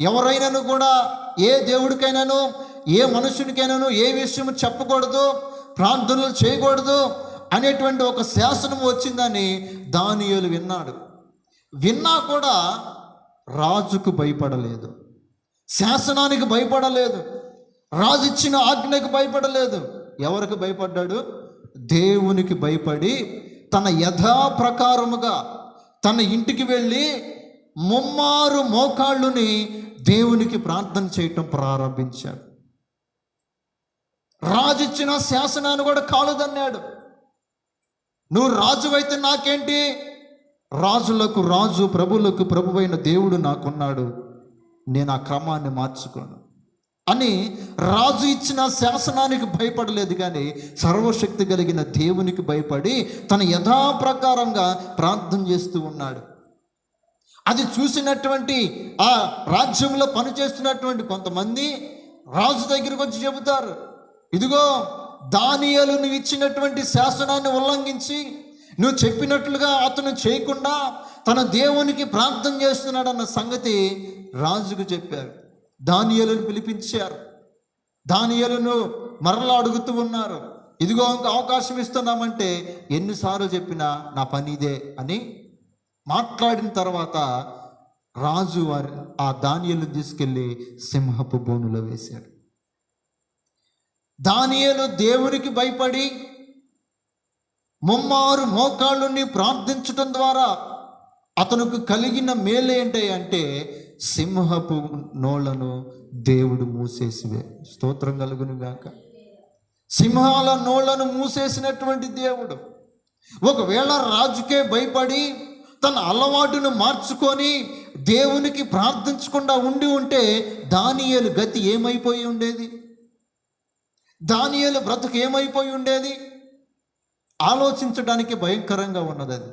ఎవరైనాను కూడా ఏ దేవుడికైనాను, ఏ మనుషునికైనాను ఏ విషయం చెప్పకూడదు, ప్రార్థనలు చేయకూడదు అనేటువంటి ఒక శాసనం వచ్చిందని దానియేలు విన్నాడు. విన్నా కూడా రాజుకు భయపడలేదు, శాసనానికి భయపడలేదు, రాజు ఇచ్చిన ఆజ్ఞకు భయపడలేదు. ఎవరికి భయపడ్డాడు? దేవునికి భయపడి తన యథాప్రకారముగా తన ఇంటికి వెళ్ళి ముమ్మారు మోకాళ్ళుని దేవునికి ప్రార్థన చేయటం ప్రారంభించాడు. రాజు ఇచ్చిన శాసనాన్ని కూడా కాలుదన్నాడు. నువ్వు రాజువైతే నాకేంటి, రాజులకు రాజు ప్రభువులకు ప్రభువైన దేవుడు నాకున్నాడు, నేను ఆ క్రమాన్ని మార్చుకోను అని రాజు ఇచ్చిన శాసనానికి భయపడలేదు, కానీ సర్వశక్తి కలిగిన దేవునికి భయపడి తన యథాప్రకారంగా ప్రార్థన చేస్తూ ఉన్నాడు. అది చూసినటువంటి ఆ రాజ్యంలో పనిచేస్తున్నటువంటి కొంతమంది రాజు దగ్గరికి వచ్చి చెబుతారు, ఇదిగో దానియేలు నువ్వు ఇచ్చినటువంటి శాసనాన్ని ఉల్లంఘించి నువ్వు చెప్పినట్లుగా అతను చేయకుండా తన దేవునికి ప్రార్థన చేస్తున్నాడన్న సంగతి రాజుకు చెప్పారు. దానియేలును పిలిపించారు. దానియేలును మరలా అడుగుతూ ఉన్నారు, ఇదిగో ఇంక అవకాశం ఇస్తున్నామంటే ఎన్నిసార్లు చెప్పినా నా పని ఇదే అని మాట్లాడిన తర్వాత రాజు ఆ దానియేలును తీసుకెళ్ళి సింహపు బోనులో వేశాడు. దానియేలు దేవునికి భయపడి ముమ్మారు మోకాళ్ళుని ప్రార్థించటం ద్వారా అతనికి కలిగిన మేలు ఏంటి అంటే సింహపు నోళ్లను దేవుడు మూసేసివే. స్తోత్రం కలుగును గాక. సింహాల నోళ్లను మూసేసినటువంటి దేవుడు. ఒకవేళ రాజుకే భయపడి తన అలవాటును మార్చుకొని దేవునికి ప్రార్థించకుండా ఉండి ఉంటే దానియేలు గతి ఏమైపోయి ఉండేది? దానియేలు బ్రతుకు ఏమైపోయి ఉండేది? ఆలోచించడానికి భయంకరంగా ఉన్నది అది.